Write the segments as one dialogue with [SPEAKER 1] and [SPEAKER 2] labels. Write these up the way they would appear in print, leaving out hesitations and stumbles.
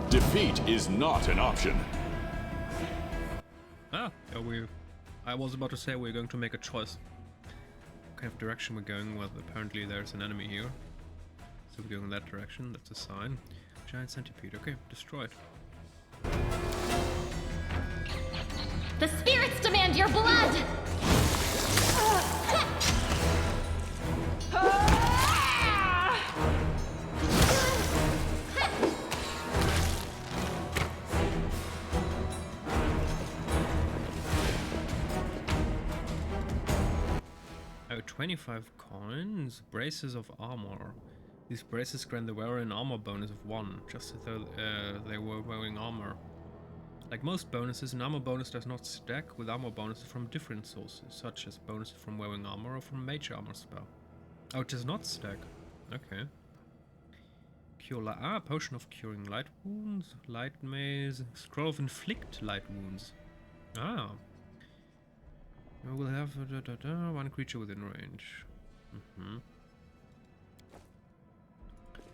[SPEAKER 1] Defeat is not an option.
[SPEAKER 2] Ah, yeah, I was about to say we're going to make a choice. What kind of direction we're going? Well, apparently there's an enemy here. So we're going in that direction, that's a sign. Giant centipede, okay, destroyed.
[SPEAKER 3] The spirits demand your blood!
[SPEAKER 2] Oh, 25 coins, braces of armor. These braces grant the wearer an armor bonus of 1, just as though they were wearing armor. Like most bonuses, an armor bonus does not stack with armor bonuses from different sources, such as bonuses from wearing armor or from mage armor spell. Oh, it does not stack. Okay. Cure potion of curing light wounds, light maze, scroll of inflict light wounds. Ah. We'll have one creature within range.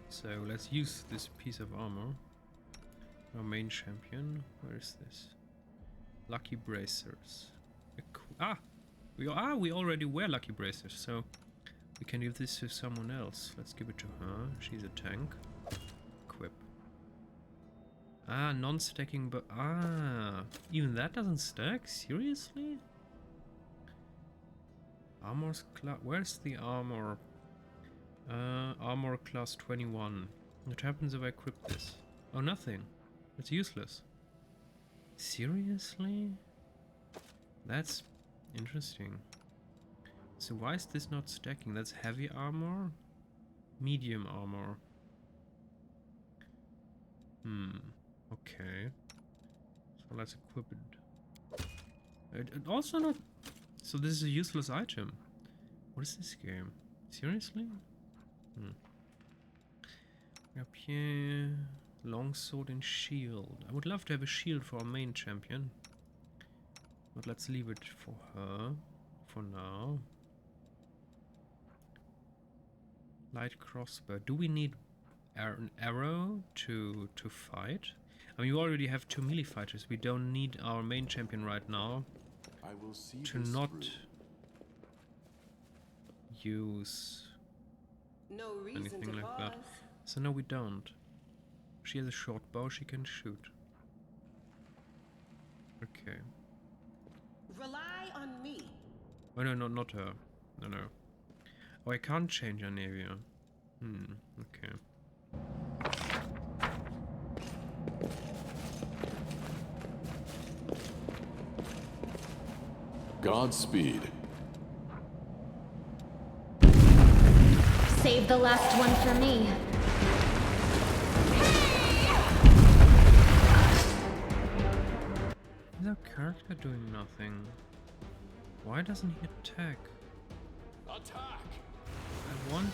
[SPEAKER 2] So let's use this piece of armor. Our main champion. Where is this? Lucky bracers. We already wear lucky bracers, so we can give this to someone else. Let's give it to her. She's a tank. Equip. Non-stacking, but even that doesn't stack? Seriously? Armor's class. Where's the armor? Armor class 21. What happens if I equip this? Oh, nothing. It's useless. Seriously? That's interesting. So why is this not stacking? That's heavy armor? Medium armor. Okay. So let's equip it. It also not... So this is a useless item. What is this game? Seriously? Rapier, longsword and shield. I would love to have a shield for our main champion. But let's leave it for her. For now. Light crossbow. Do we need an arrow to fight? I mean, we already have 2 melee fighters. We don't need our main champion right now.
[SPEAKER 1] I will see
[SPEAKER 2] To
[SPEAKER 1] this
[SPEAKER 2] not
[SPEAKER 1] through.
[SPEAKER 2] use
[SPEAKER 4] No reason
[SPEAKER 2] anything
[SPEAKER 4] to
[SPEAKER 2] like
[SPEAKER 4] pause.
[SPEAKER 2] that. So no, we don't. She has a short bow, she can shoot. Okay.
[SPEAKER 4] Rely on me.
[SPEAKER 2] Oh no, not her. No. Oh, I can't change her Navia. Okay.
[SPEAKER 1] Godspeed.
[SPEAKER 3] Save the last one for me.
[SPEAKER 2] Is our character doing nothing? Why doesn't he attack?
[SPEAKER 1] Attack!
[SPEAKER 2] I want...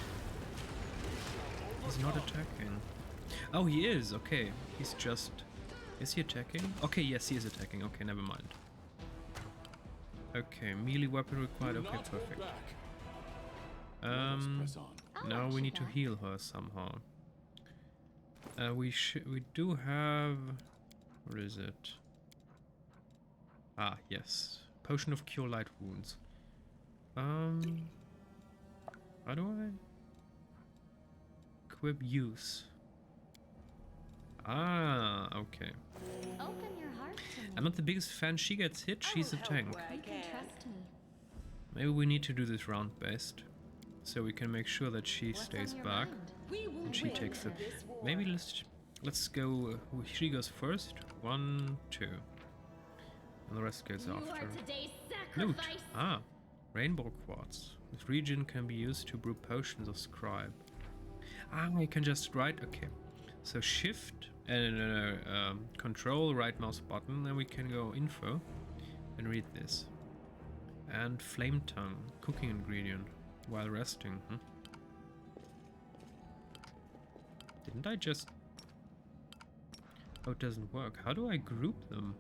[SPEAKER 2] He's not attacking. Oh, he is! Okay. He's just... Is he attacking? Okay, yes, he is attacking. Okay, never mind. Okay, melee weapon required. Okay, perfect. Now we need to heal her somehow. We do have... What is it? Ah, yes. Potion of Cure Light Wounds. How do I... Equip use. Okay.
[SPEAKER 3] Open your heart to me.
[SPEAKER 2] I'm not the biggest fan. She gets hit, she's a tank.
[SPEAKER 3] You can trust me.
[SPEAKER 2] Maybe we need to do this round based. So we can make sure that she
[SPEAKER 3] What's
[SPEAKER 2] stays
[SPEAKER 3] on your
[SPEAKER 2] back.
[SPEAKER 3] mind?
[SPEAKER 4] We will
[SPEAKER 2] And she
[SPEAKER 4] win
[SPEAKER 2] takes it.
[SPEAKER 4] this war.
[SPEAKER 2] Maybe let's go. She goes first. 1, 2, and the rest goes
[SPEAKER 3] You
[SPEAKER 2] after.
[SPEAKER 3] are today's
[SPEAKER 2] Loot.
[SPEAKER 3] sacrifice.
[SPEAKER 2] Rainbow quartz. This region can be used to brew potions of scribe. I can just write. Okay, so shift and control right mouse button, then we can go info and read this. And flame tongue, cooking ingredient while resting. Didn't I just... Oh, it doesn't work. How do I group them?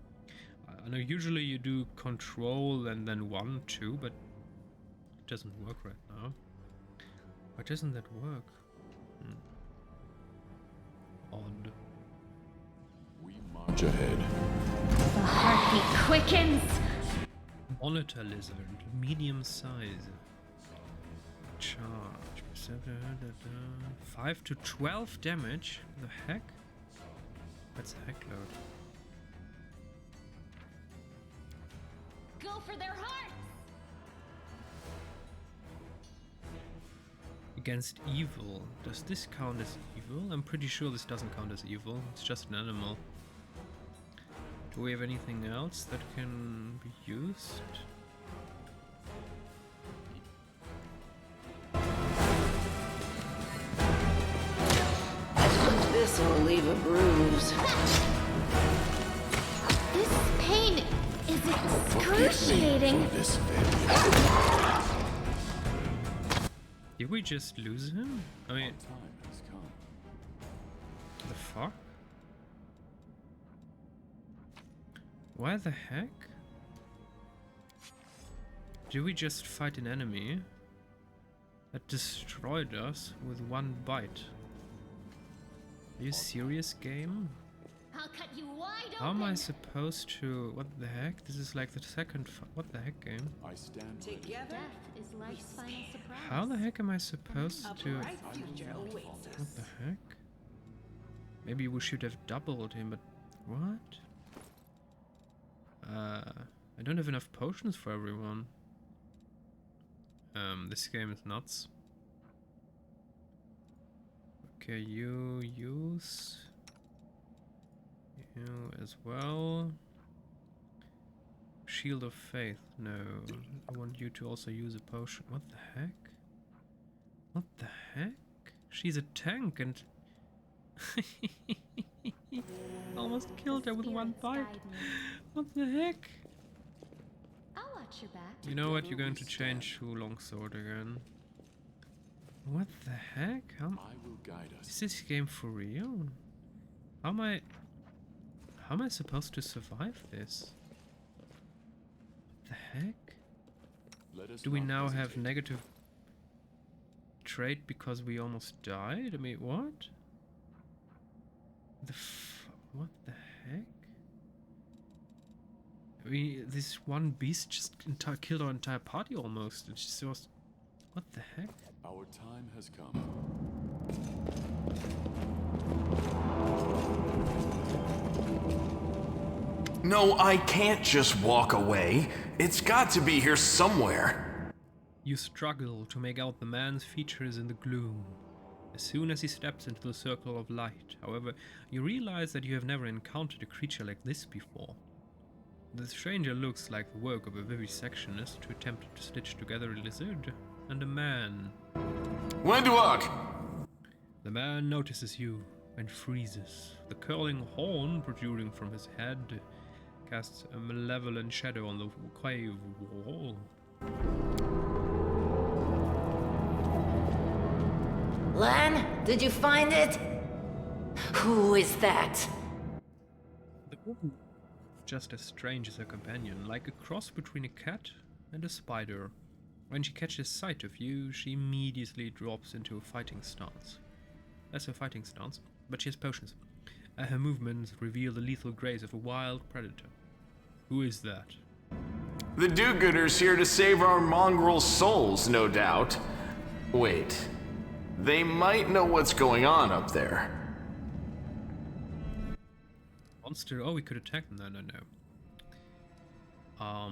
[SPEAKER 2] I know usually you do control and then 1, 2, but it doesn't work right now. Why doesn't that work? Odd.
[SPEAKER 1] Forge ahead.
[SPEAKER 3] The heartbeat quickens.
[SPEAKER 2] Monitor lizard, medium size. Charge. 5 to 12 damage. The heck? That's a heck load.
[SPEAKER 3] Go for their hearts.
[SPEAKER 2] Against evil. Does this count as evil? I'm pretty sure this doesn't count as evil. It's just an animal. Do we have anything else that can be used?
[SPEAKER 4] This'll leave a bruise.
[SPEAKER 3] This pain is excruciating.
[SPEAKER 1] This failure.
[SPEAKER 2] Did we just lose him? I mean,
[SPEAKER 1] Time has come.
[SPEAKER 2] the fuck? Why the heck? Did we just fight an enemy that destroyed us with one bite? Are you serious, game?
[SPEAKER 3] I'll cut you wide open.
[SPEAKER 2] How am I supposed to... What the heck? This is like the second... What the heck, game?
[SPEAKER 1] I stand ready.
[SPEAKER 4] Together,
[SPEAKER 3] Death is life's final surprise.
[SPEAKER 2] How the heck am I supposed
[SPEAKER 4] a
[SPEAKER 2] to...
[SPEAKER 4] bright future awaits
[SPEAKER 2] What
[SPEAKER 4] us.
[SPEAKER 2] the heck? Maybe we should have doubled him, but... What? I don't have enough potions for everyone. This game is nuts. Okay, you use... You as well. Shield of Faith. No. I want you to also use a potion. What the heck? What the heck? She's a tank and... Almost killed her with one bite. What the heck?
[SPEAKER 3] I'll watch your back.
[SPEAKER 2] You know what? You're going to change to longsword again. What the heck?
[SPEAKER 1] I will guide us.
[SPEAKER 2] Is this game for real? How am I supposed to survive this? What the heck?
[SPEAKER 1] Let us
[SPEAKER 2] Do we
[SPEAKER 1] not
[SPEAKER 2] now have
[SPEAKER 1] hesitate.
[SPEAKER 2] negative trait because we almost died? I mean, what? What the heck? I mean, this one beast just killed our entire party almost. It's just was... What the heck?
[SPEAKER 1] Our time has come.
[SPEAKER 5] No, I can't just walk away. It's got to be here somewhere.
[SPEAKER 2] You struggle to make out the man's features in the gloom. As soon as he steps into the circle of light, however, you realize that you have never encountered a creature like this before. The stranger looks like the work of a vivisectionist who attempted to stitch together a lizard and a man.
[SPEAKER 5] Wendwalk!
[SPEAKER 2] The man notices you and freezes. The curling horn protruding from his head casts a malevolent shadow on the cave wall.
[SPEAKER 6] Lan, did you find it? Who is that?
[SPEAKER 2] The woman, just as strange as her companion, like a cross between a cat and a spider. When she catches sight of you, she immediately drops into a fighting stance. That's her fighting stance, but she has potions. Her movements reveal the lethal grace of a wild predator. Who is that?
[SPEAKER 5] The do-gooders here to save our mongrel souls, no doubt. Wait. They might know what's going on up there.
[SPEAKER 2] Monster. Oh, we could attack them. No.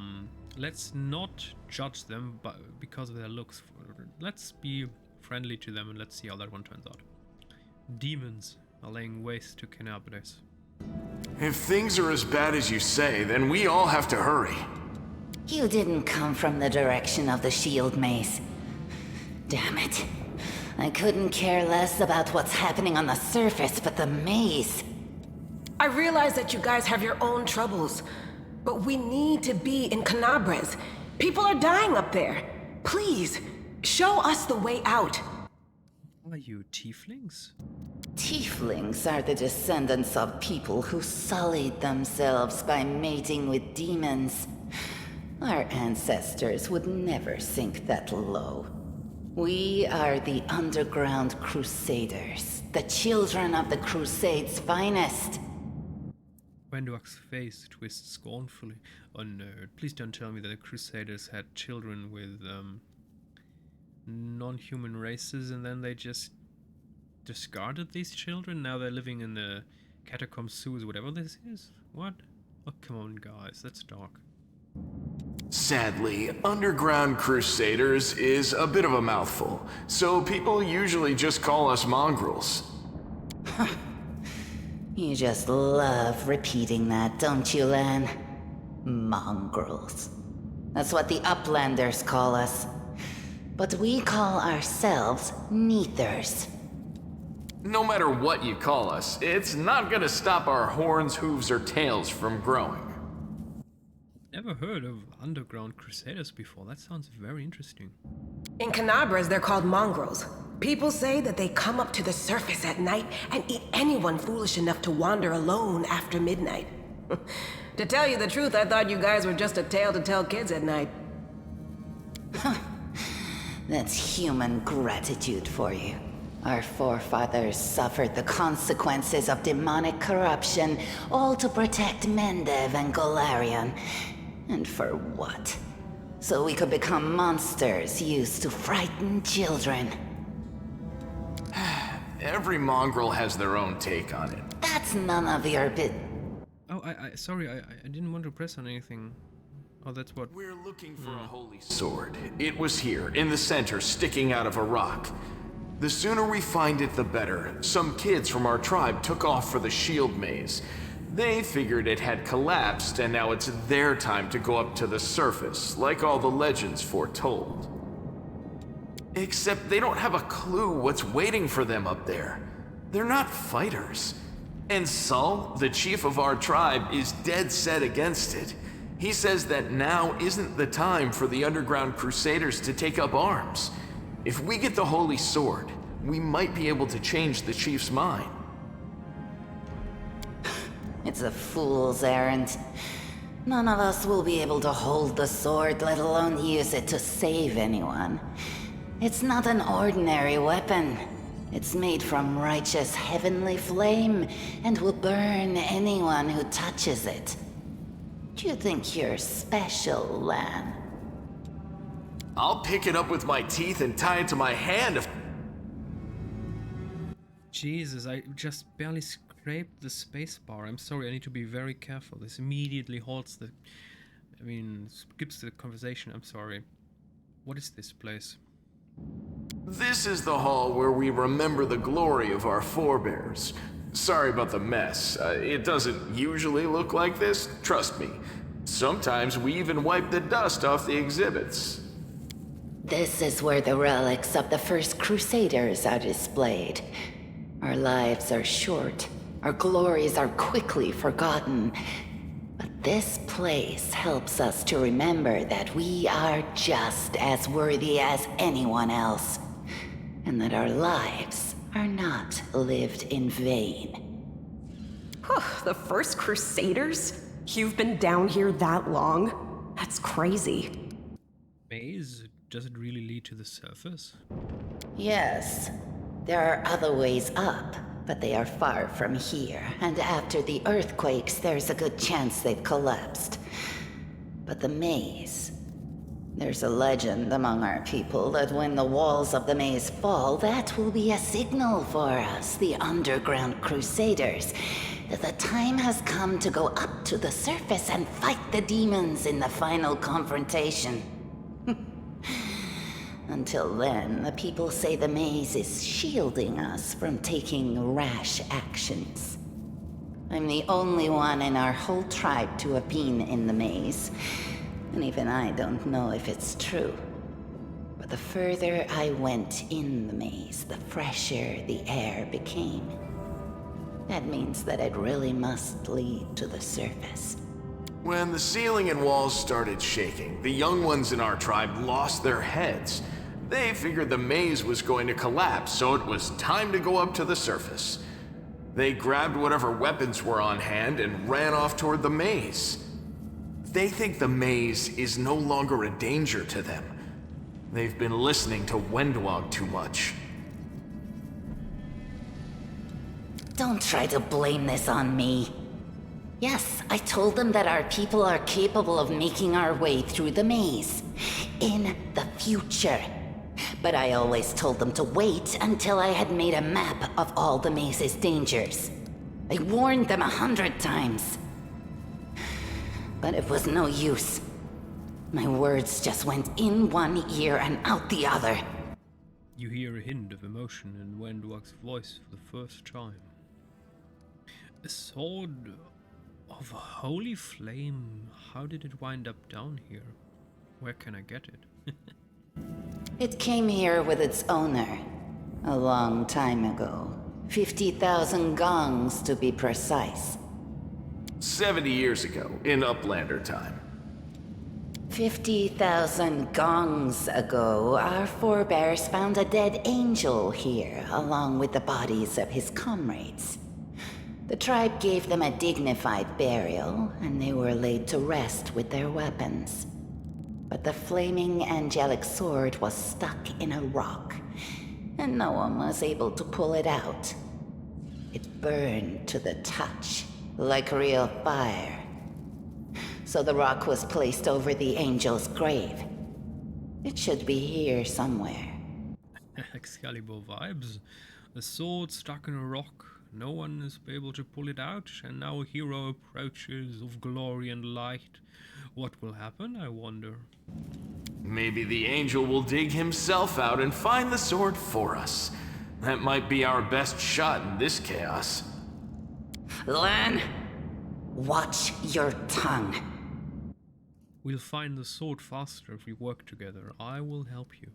[SPEAKER 2] Let's not judge them because of their looks. Let's be friendly to them and let's see how that one turns out. Demons are laying waste to Cannabis.
[SPEAKER 5] If things are as bad as you say, then we all have to hurry.
[SPEAKER 6] You didn't come from the direction of the shield maze. Damn it. I couldn't care less about what's happening on the surface, but the maze.
[SPEAKER 4] I realize that you guys have your own troubles, but we need to be in Canabres. People are dying up there. Please, show us the way out.
[SPEAKER 2] Are you tieflings?
[SPEAKER 6] Tieflings are the descendants of people who sullied themselves by mating with demons. Our ancestors would never sink that low. We are the Underground Crusaders, the children of the Crusade's finest.
[SPEAKER 2] Wenduak's face twists scornfully. Oh nerd, please don't tell me that the Crusaders had children with non-human races and then they just discarded these children? Now they're living in the catacomb sewers, whatever this is? What? Oh, come on, guys, that's dark.
[SPEAKER 5] Sadly, Underground Crusaders is a bit of a mouthful, so people usually just call us mongrels.
[SPEAKER 6] You just love repeating that, don't you, Lan? Mongrels. That's what the Uplanders call us. But we call ourselves Neathers.
[SPEAKER 5] No matter what you call us, it's not gonna stop our horns, hooves, or tails from growing.
[SPEAKER 2] Never heard of Underground Crusaders before. That sounds very interesting.
[SPEAKER 4] In Canabras, they're called mongrels. People say that they come up to the surface at night and eat anyone foolish enough to wander alone after midnight. To tell you the truth, I thought you guys were just a tale to tell kids at night.
[SPEAKER 6] That's human gratitude for you. Our forefathers suffered the consequences of demonic corruption, all to protect Mendev and Golarion. And for what? So we could become monsters used to frighten children.
[SPEAKER 5] Every mongrel has their own take on it.
[SPEAKER 6] That's none of your
[SPEAKER 2] Oh, sorry, I didn't want to press on anything. Oh, that's what...
[SPEAKER 5] We're looking for a holy sword. It was here, in the center, sticking out of a rock. The sooner we find it, the better. Some kids from our tribe took off for the shield maze. They figured it had collapsed, and now it's their time to go up to the surface, like all the legends foretold. Except they don't have a clue what's waiting for them up there. They're not fighters. And Sul, the chief of our tribe, is dead set against it. He says that now isn't the time for the Underground Crusaders to take up arms. If we get the Holy Sword, we might be able to change the chief's mind.
[SPEAKER 6] It's a fool's errand. None of us will be able to hold the sword, let alone use it to save anyone. It's not an ordinary weapon. It's made from righteous heavenly flame and will burn anyone who touches it. Do you think you're special, Lan?
[SPEAKER 5] I'll pick it up with my teeth and tie it to my hand if...
[SPEAKER 2] Jesus, I just barely scraped the space bar. I'm sorry, I need to be very careful. This immediately halts the... skips the conversation. I'm sorry. What is this place?
[SPEAKER 5] This is the hall where we remember the glory of our forebears. Sorry about the mess. It doesn't usually look like this, trust me. Sometimes we even wipe the dust off the exhibits.
[SPEAKER 6] This is where the relics of the first Crusaders are displayed. Our lives are short. Our glories are quickly forgotten. But this place helps us to remember that we are just as worthy as anyone else. And that our lives are not lived in vain.
[SPEAKER 7] The first Crusaders? You've been down here that long? That's crazy.
[SPEAKER 2] Maze? Does it really lead to the surface?
[SPEAKER 6] Yes. There are other ways up, but they are far from here, and after the earthquakes, there's a good chance they've collapsed. But the maze... There's a legend among our people that when the walls of the maze fall, that will be a signal for us, the Underground Crusaders, that the time has come to go up to the surface and fight the demons in the final confrontation. Until then, the people say the maze is shielding us from taking rash actions. I'm the only one in our whole tribe to have been in the maze, and even I don't know if it's true. But the further I went in the maze, the fresher the air became. That means that it really must lead to the surface.
[SPEAKER 5] When the ceiling and walls started shaking, the young ones in our tribe lost their heads. They figured the maze was going to collapse, so it was time to go up to the surface. They grabbed whatever weapons were on hand and ran off toward the maze. They think the maze is no longer a danger to them. They've been listening to Wenduak too much.
[SPEAKER 6] Don't try to blame this on me. Yes, I told them that our people are capable of making our way through the maze. In the future. But I always told them to wait until I had made a map of all the maze's dangers. I warned them 100 times. But it was no use. My words just went in one ear and out the other.
[SPEAKER 2] You hear a hint of emotion in Wendwalk's voice for the first time. A sword of holy flame. How did it wind up down here? Where can I get it?
[SPEAKER 6] It came here with its owner. A long time ago. 50,000 gongs to be precise.
[SPEAKER 5] 70 years ago, in Uplander time.
[SPEAKER 6] 50,000 gongs ago, our forebears found a dead angel here, along with the bodies of his comrades. The tribe gave them a dignified burial, and they were laid to rest with their weapons. But the flaming angelic sword was stuck in a rock, and no one was able to pull it out. It burned to the touch, like real fire. So the rock was placed over the angel's grave. It should be here somewhere.
[SPEAKER 2] Excalibur vibes. A sword stuck in a rock. No one is able to pull it out, and now a hero approaches of glory and light. What will happen, I wonder?
[SPEAKER 5] Maybe the angel will dig himself out and find the sword for us. That might be our best shot in this chaos.
[SPEAKER 6] Lan, watch your tongue.
[SPEAKER 2] We'll find the sword faster if we work together. I will help you.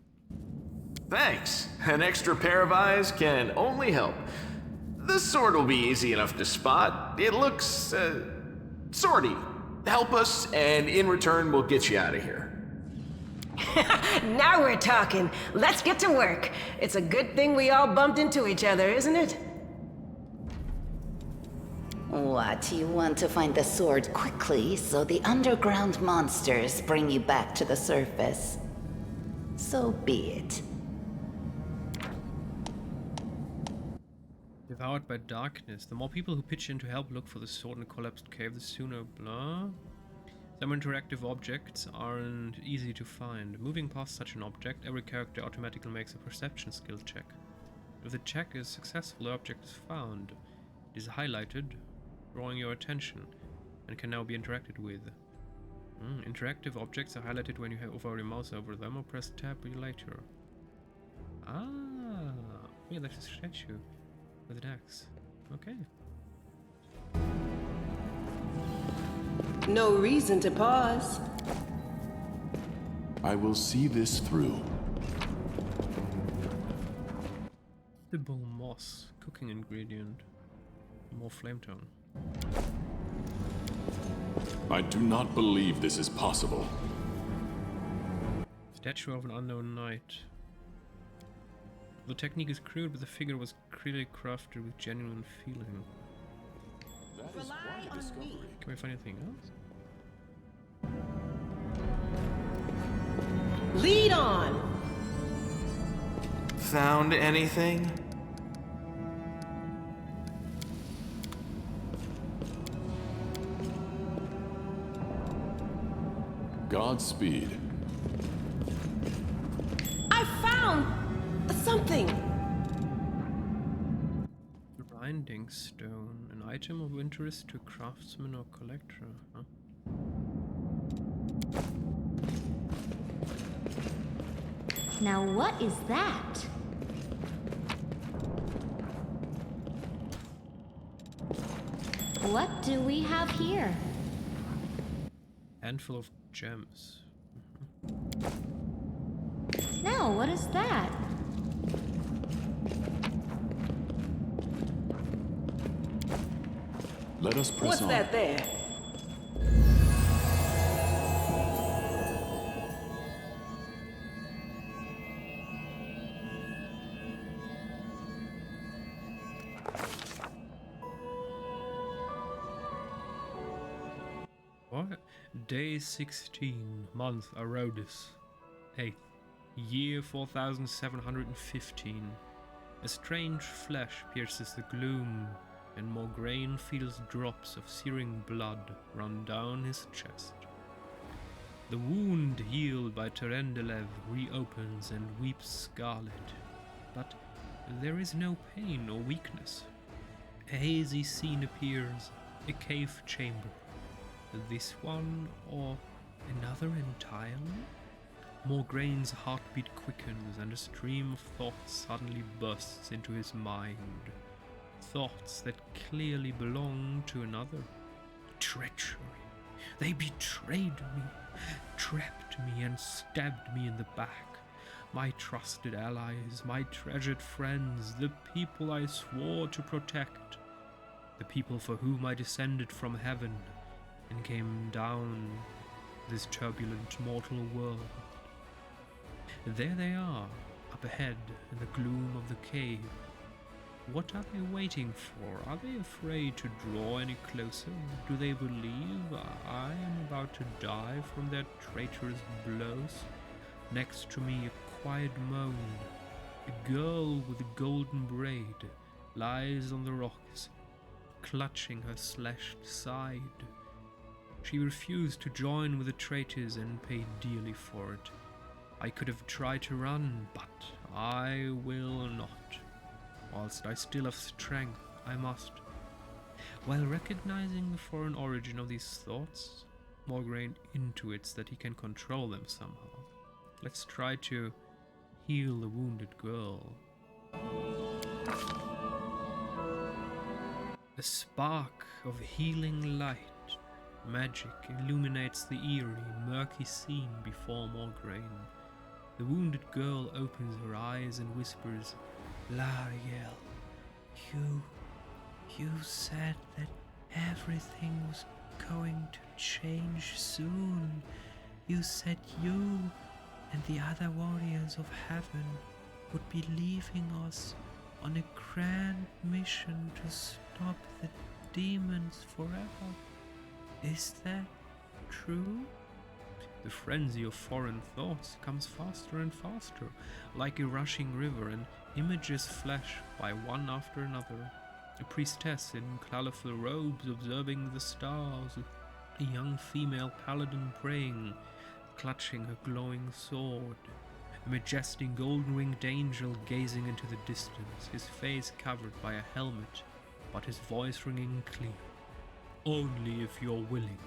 [SPEAKER 5] Thanks. An extra pair of eyes can only help. The sword will be easy enough to spot. It looks, swordy. Help us, and in return, we'll get you out of here.
[SPEAKER 4] Now we're talking. Let's get to work. It's a good thing we all bumped into each other, isn't it?
[SPEAKER 6] What, you want to find the sword quickly so the underground monsters bring you back to the surface? So be it.
[SPEAKER 2] Devoured by darkness. The more people who pitch in to help look for the sword in a collapsed cave, the sooner blah. Some interactive objects aren't easy to find. Moving past such an object, every character automatically makes a perception skill check. If the check is successful, the object is found. It is highlighted, drawing your attention, and can now be interacted with. Interactive objects are highlighted when you hover your mouse over them or press tab later. Ah, yeah, that's a statue with an axe. Okay.
[SPEAKER 4] No reason to pause.
[SPEAKER 1] I will see this through.
[SPEAKER 2] Edible moss, cooking ingredient, more flame tone.
[SPEAKER 1] I do not believe this is possible.
[SPEAKER 2] Statue of an unknown knight. The technique is crude, but the figure was clearly crafted with genuine feeling.
[SPEAKER 1] That is quite a discovery.
[SPEAKER 2] Can we find anything else?
[SPEAKER 4] Lead on!
[SPEAKER 5] Found anything?
[SPEAKER 1] Godspeed.
[SPEAKER 4] I found something!
[SPEAKER 2] The Binding Stone, an item of interest to a craftsman or collector, huh?
[SPEAKER 3] Now what is that? What do we have here?
[SPEAKER 2] Handful of gems.
[SPEAKER 3] Now what is that?
[SPEAKER 1] Let us press
[SPEAKER 4] What's
[SPEAKER 1] on.
[SPEAKER 4] that there?
[SPEAKER 2] What? Day 16, month Arodis. 8th, year 4715. A strange flash pierces the gloom. and Morgraine feels drops of searing blood run down his chest. The wound healed by Terendelev reopens and weeps scarlet, but there is no pain or weakness. A hazy scene appears, a cave chamber. This one or another entirely? Morgraine's heartbeat quickens and a stream of thoughts suddenly bursts into his mind. Thoughts that clearly belong to another. Treachery. They betrayed me, trapped me and stabbed me in the back. My trusted allies, my treasured friends, the people I swore to protect. The people for whom I descended from heaven and came down this turbulent mortal world. There they are, up ahead in the gloom of the cave. What are they waiting for? Are they afraid to draw any closer? Do they believe I am about to die from their traitorous blows? Next to me, a quiet moan. A girl with a golden braid lies on the rocks, clutching her slashed side. She refused to join with the traitors and paid dearly for it. I could have tried to run, but I will not. Whilst I still have strength, I must. While recognizing the foreign origin of these thoughts, Morgraine intuits that he can control them somehow. Let's try to heal the wounded girl. A spark of healing light, magic, illuminates the eerie, murky scene before Morgraine. The wounded girl opens her eyes and whispers, "Lariel, you said that everything was going to change soon. You said you and the other warriors of heaven would be leaving us on a grand mission to stop the demons forever. Is that true?" The frenzy of foreign thoughts comes faster and faster, like a rushing river, and images flash by one after another. A priestess in colorful robes observing the stars, a young female paladin praying, clutching her glowing sword, a majestic golden-winged angel gazing into the distance, his face covered by a helmet, but his voice ringing clear. "Only if you're willing,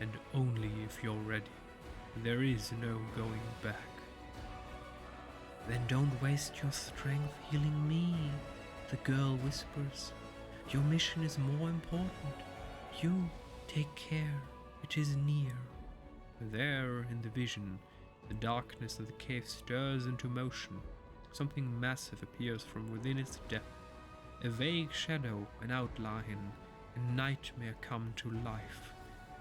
[SPEAKER 2] and only if you're ready. There is no going back." "Then don't waste your strength healing me," the girl whispers. "Your mission is more important. You take care. It is near." There, in the vision, the darkness of the cave stirs into motion. Something massive appears from within its depth. A vague shadow, an outline, a nightmare come to life.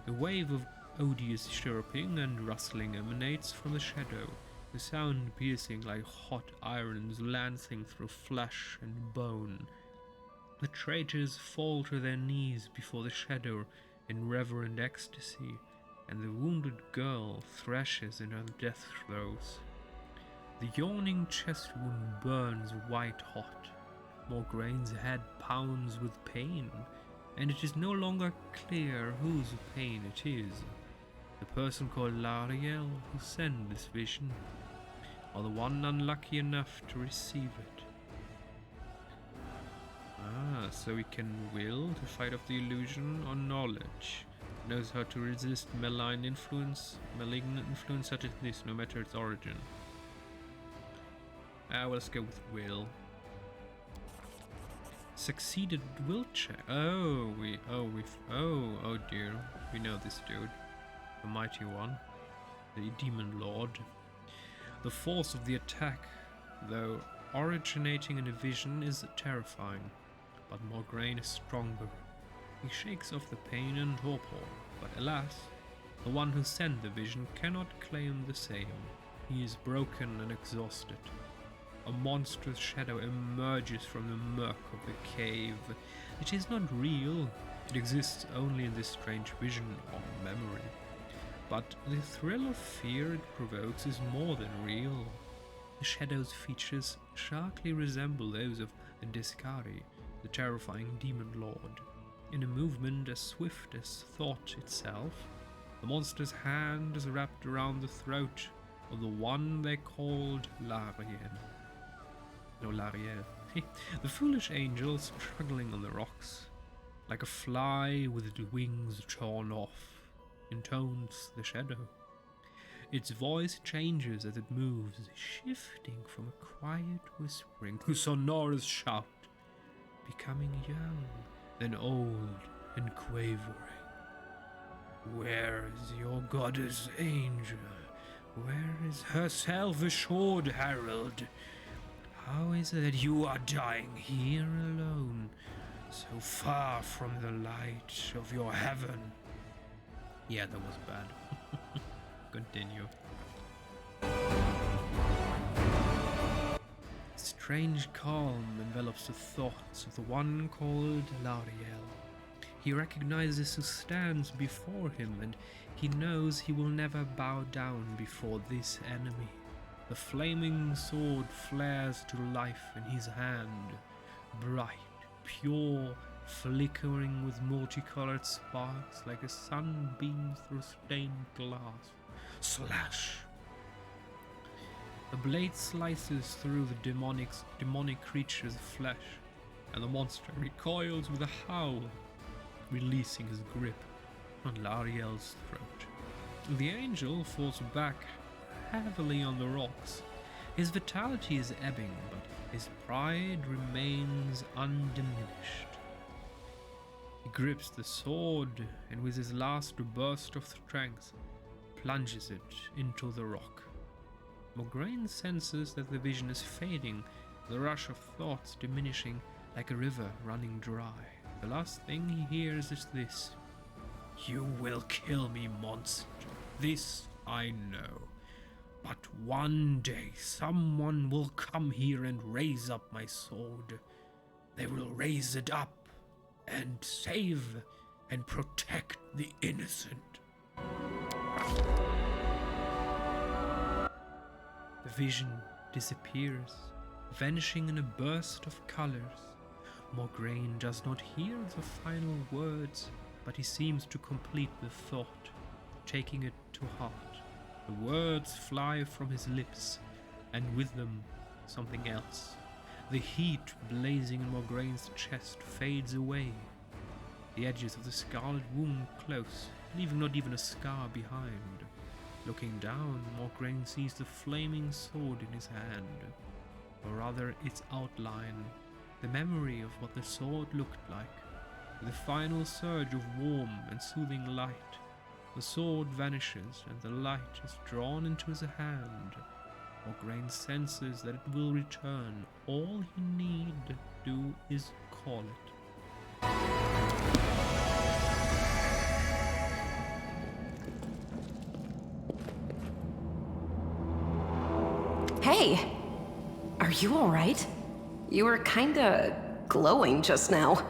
[SPEAKER 2] A wave of odious chirping and rustling emanates from the shadow, the sound piercing like hot irons lancing through flesh and bone. The traitors fall to their knees before the shadow in reverent ecstasy, and the wounded girl thrashes in her death throes. The yawning chest wound burns white hot. Morgraine's head pounds with pain, and it is no longer clear whose pain it is. The person called Lariel who sent this vision, or the one unlucky enough to receive it. So he can will to fight off the illusion or knowledge. Knows how to resist malignant influence such as this, no matter its origin. Well, let's go with will. Succeeded will check. Oh dear. We know this dude. The mighty one. The demon lord. The force of the attack, though originating in a vision, is terrifying. But Morgraine is stronger. He shakes off the pain and torpor, but alas, the one who sent the vision cannot claim the same. He is broken and exhausted. A monstrous shadow emerges from the murk of the cave. It is not real. It exists only in this strange vision or memory. But the thrill of fear it provokes is more than real. The shadow's features sharply resemble those of Discari, the terrifying demon lord. In a movement as swift as thought itself, the monster's hand is wrapped around the throat of the one they called Lariel. No, Lariel. The foolish angel struggling on the rocks, like a fly with its wings torn off, intones the shadow. Its voice changes as it moves, shifting from a quiet whispering to sonorous shout, becoming young, then old and quavering. Where is your goddess angel? Where is her self-assured herald? How is it that you are dying here alone, so far from the light of your heaven? Yeah, that was bad. Continue. Strange calm envelops the thoughts of the one called Lariel. He recognizes who stands before him, and he knows he will never bow down before this enemy. The flaming sword flares to life in his hand, bright, pure, flickering with multicolored sparks like a sunbeam through stained glass. Slash! The blade slices through the demonic creature's flesh, and the monster recoils with a howl, releasing his grip on Lariel's throat. The angel falls back heavily on the rocks. His vitality is ebbing, but his pride remains undiminished. He grips the sword, and with his last burst of strength, plunges it into the rock. Mograine senses that the vision is fading, the rush of thoughts diminishing like a river running dry. The last thing he hears is this: "You will kill me, monster. This I know. But one day someone will come here and raise up my sword. They will raise it up and save and protect the innocent." The vision disappears, vanishing in a burst of colors. Mograine does not hear the final words, but he seems to complete the thought, taking it to heart. The words fly from his lips, and with them something else. The heat blazing in Morgraine's chest fades away. The edges of the scarlet wound close, leaving not even a scar behind. Looking down, Mograine sees the flaming sword in his hand, or rather its outline, the memory of what the sword looked like. With a final surge of warm and soothing light, the sword vanishes and the light is drawn into his hand. Mograine senses that it will return. All he need do is call it.
[SPEAKER 7] Hey! Are you alright? You were kinda glowing just now.